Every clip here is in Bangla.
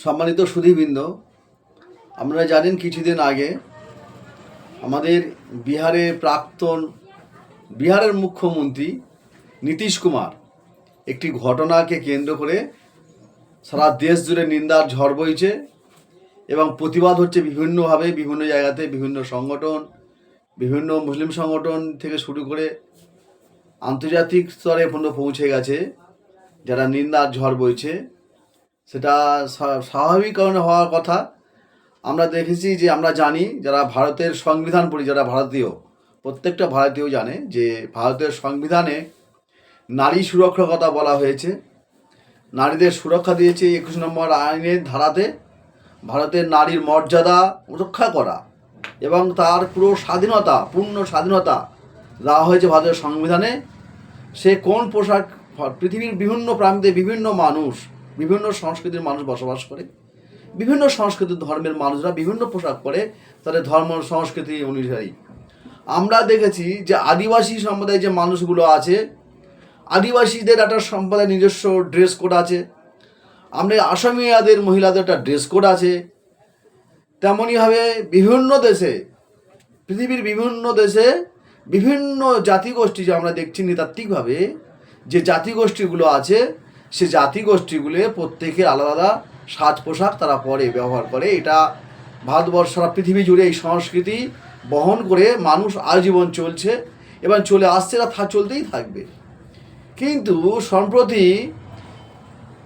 সম্মানিত সুধীবৃন্দ, আপনারা জানেন কিছুদিন আগে আমাদের বিহারের মুখ্যমন্ত্রী নীতিশ কুমার একটি ঘটনাকে কেন্দ্র করে সারা দেশ জুড়ে নিন্দার ঝড় বইছে এবং প্রতিবাদ হচ্ছে বিভিন্নভাবে, বিভিন্ন জায়গাতে, বিভিন্ন সংগঠন, বিভিন্ন মুসলিম সংগঠন থেকে শুরু করে আন্তর্জাতিক স্তরে পর্যন্ত পৌঁছে গেছে। যারা নিন্দার ঝড় বইছে সেটা স্বাভাবিক কারণে হওয়ার কথা। আমরা দেখেছি যে, আমরা জানি, যারা ভারতের সংবিধান পড়ি, যারা ভারতীয়, প্রত্যেকটা ভারতীয় জানে যে ভারতের সংবিধানে নারী সুরক্ষার কথা বলা হয়েছে। নারীদের সুরক্ষা দিয়েছে 21 নম্বর আইনের ধারাতে। ভারতের নারীর মর্যাদা রক্ষা করা এবং তার পূর্ণ স্বাধীনতা দেওয়া হয়েছে ভারতের সংবিধানে। সে কোন পোশাক, পৃথিবীর বিভিন্ন প্রান্তে বিভিন্ন মানুষ, বিভিন্ন সংস্কৃতির মানুষ বসবাস করে, বিভিন্ন সংস্কৃতির ধর্মের মানুষরা বিভিন্ন পোশাক পরে তাদের ধর্ম সংস্কৃতি অনুযায়ী। আমরা দেখেছি যে আদিবাসী সম্প্রদায়ের যে মানুষগুলো আছে, আদিবাসীদের একটা সম্প্রদায়ের নিজস্ব ড্রেস কোড আছে। আমরা আসামিয়াদের মহিলাদের একটা ড্রেস কোড আছে। তেমনইভাবে বিভিন্ন দেশে, পৃথিবীর বিভিন্ন দেশে বিভিন্ন জাতিগোষ্ঠী যে আমরা দেখছি নৃতাত্ত্বিকভাবে যে জাতিগোষ্ঠীগুলো আছে, সে জাতিগোষ্ঠীগুলো প্রত্যেকের আলাদা আলাদা সাজ পোশাক তারা পরে ব্যবহার করে। এটা ভারতবর্ষ, সারা পৃথিবী জুড়ে এই সংস্কৃতি বহন করে মানুষ আজীবন চলছে এবং চলে আসছে, চলতেই থাকবে। কিন্তু সম্প্রতি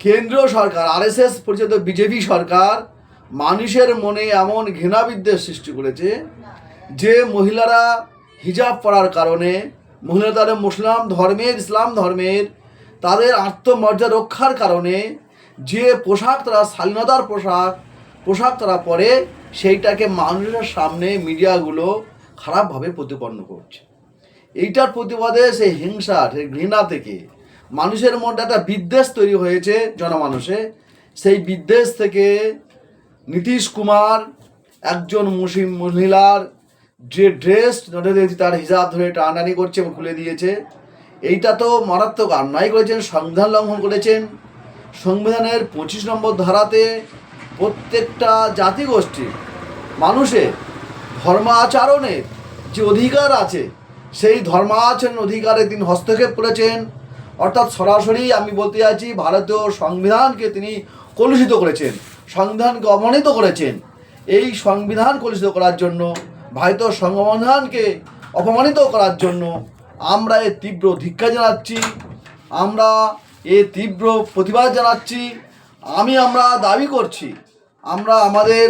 কেন্দ্রীয় সরকার, RSS পরিচালিত বিজেপি সরকার মানুষের মনে এমন ঘৃণাবিদ্বেষ সৃষ্টি করেছে যে মহিলারা হিজাব পরার কারণে, মহিলারা তাদের ইসলাম ধর্মের তাদের আত্মমর্যাদা রক্ষার কারণে যে পোশাক তারা, শালীনতার পোশাক তারা পরে, সেইটাকে মানুষের সামনে মিডিয়াগুলো খারাপভাবে প্রতিপন্ন করছে। এইটার প্রতিবাদে সেই হিংসা, সেই ঘৃণা থেকে মানুষের মধ্যে একটা বিদ্বেষ তৈরি হয়েছে জনমানুষে। সেই বিদ্বেষ থেকে নীতিশ কুমার একজন মুসলিম মহিলার যে ড্রেস তার হিজাব ধরে টানাটানি করছে এবং খুলে দিয়েছে। এইটা তো মারাত্মক অন্যায় করেছেন, সংবিধান লঙ্ঘন করেছেন। সংবিধানের 25 নম্বর ধারাতে প্রত্যেকটা জাতিগোষ্ঠী মানুষের ধর্মাচরণের যে অধিকার আছে, সেই ধর্মাচরণ অধিকারে তিনি হস্তক্ষেপ করেছেন। অর্থাৎ সরাসরি আমি বলতে চাইছি, ভারতীয় সংবিধানকে তিনি কলুষিত করেছেন, সংবিধানকে অবমানিত করেছেন। এই সংবিধান কলুষিত করার জন্য, ভারতীয় সংবিধানকে অপমানিত করার জন্য আমরা এর তীব্র ধিক্কার জানাচ্ছি, আমরা এর তীব্র প্রতিবাদ জানাচ্ছি। আমরা দাবি করছি, আমরা আমাদের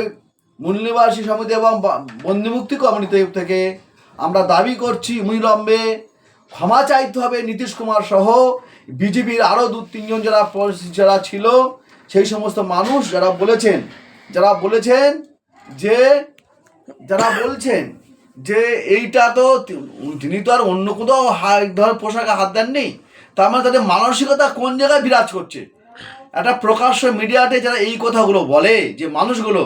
মূল্যবাসী সমিতি এবং বন্দিমুক্তি কমিটি থেকে আমরা দাবি করছি, অবিলম্বে ক্ষমা চাইতে হবে নীতিশ কুমার সহ বিজেপির আরও 2-3 জন যারা ছিল, সেই সমস্ত মানুষ যারা বলছেন যে এইটা তো তিনি তো আর অন্য কোথাও ধর পোশাকে হাত দেননি। তার মানে তাদের মানসিকতা কোন জায়গায় বিরাজ করছে। একটা প্রকাশ্য মিডিয়াতে যারা এই কথাগুলো বলে, যে মানুষগুলো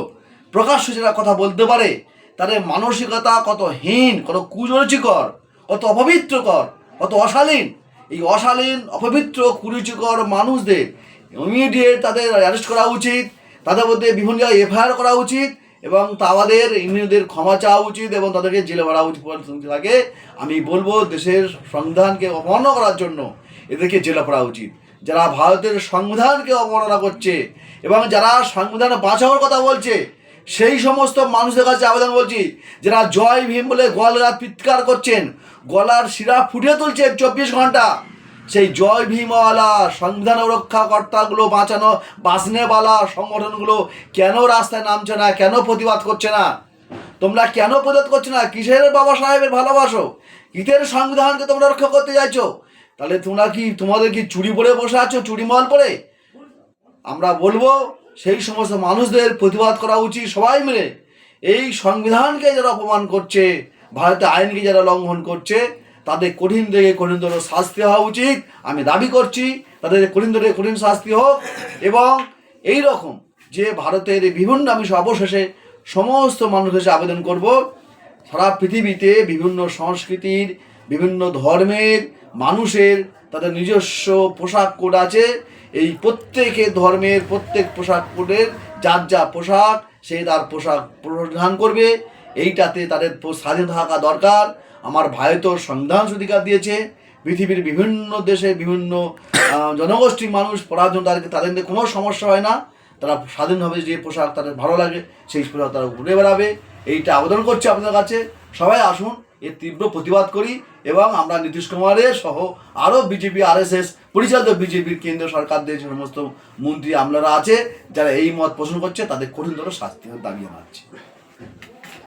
প্রকাশ্য যারা কথা বলতে পারে, তাদের মানসিকতা কত হীন, কত কুরুচিকর, কত অপবিত্রকর, কত অশালীন। এই অশালীন, অপবিত্র, কুরুচিকর মানুষদের ইমিডিয়েট তাদের অ্যারেস্ট করা উচিত, তাদের মধ্যে বিভিন্ন জায়গায় FIR করা উচিত এবং তাদের ইমিডিয়েট ক্ষমা চাওয়া উচিত এবং তাদেরকে জেলে ভরা উচিত থাকে। আমি বলবো, দেশের সংবিধানকে অবমাননা করার জন্য এদেরকে জেলে ভরা উচিত। যারা ভারতের সংবিধানকে অবমাননা করছে এবং যারা সংবিধান বাঁচানোর কথা বলছে, সেই সমস্ত মানুষদের কাছে আবেদন বলছি, যারা জয় ভীম বলে গলার চিৎকার করছেন, গলার শিরা ফুটিয়ে তুলছেন 24 ঘন্টা, সেই জয় ভীমওয়ালা সংবিধান রক্ষাকর্তাগুলো, বাঁচনেওয়ালা সংগঠনগুলো কেন রাস্তায় নামছে না? কেন প্রতিবাদ করছে না? তোমরা কেন প্রতিবাদ করছো না? কিসের বাবা সাহেবের ভালোবাসো? কিসের সংবিধানকে তোমরা রক্ষা করতে চাইছো? তাহলে তোমাদের কি চুরি পরে বসে আছো, চুরিমাল পরে? আমরা বলবো, সেই সমস্ত মানুষদের প্রতিবাদ করা উচিত সবাই মিলে। এই সংবিধানকে যারা অপমান করছে, ভারতের আইনকে যারা লঙ্ঘন করছে, তাদের কঠিন থেকে কঠিনতর শাস্তি হওয়া উচিত। আমি দাবি করছি তাদের কঠিন থেকে কঠিন শাস্তি হোক। এবং এই রকম যে ভারতের বিভিন্ন, আমি অবশেষে সমস্ত মানুষের কাছে আবেদন করব, সারা পৃথিবীতে বিভিন্ন সংস্কৃতির, বিভিন্ন ধর্মের মানুষের তাদের নিজস্ব পোশাক কোড আছে এই প্রত্যেকে ধর্মের প্রত্যেক পোশাক কোডের যার যা পোশাক সে তার পোশাক পরিধান করবে, এইটাতে তাদের স্বাধীন থাকা দরকার। আমার ভাই তো সংবিধান অধিকার দিয়েছে, পৃথিবীর বিভিন্ন দেশে বিভিন্ন জনগোষ্ঠীর মানুষ পড়ার জন্য তাদের কোনো সমস্যা হয় না, তারা স্বাধীনভাবে যে পোশাক তাদের ভালো লাগে সেই পোশাক তারা ঘুরে বেড়াবে। এইটা আবেদন করছি আপনাদের কাছে, সবাই আসুন এর তীব্র প্রতিবাদ করি এবং আমরা নীতিশ কুমারের সহ আরও বিজেপি RSS পরিচালিত বিজেপির কেন্দ্রীয় সরকারদের যে সমস্ত মন্ত্রী আমলারা আছে যারা এই মত পোষণ করছে তাদের কঠিনতর শাস্তি দাবি জানাচ্ছি।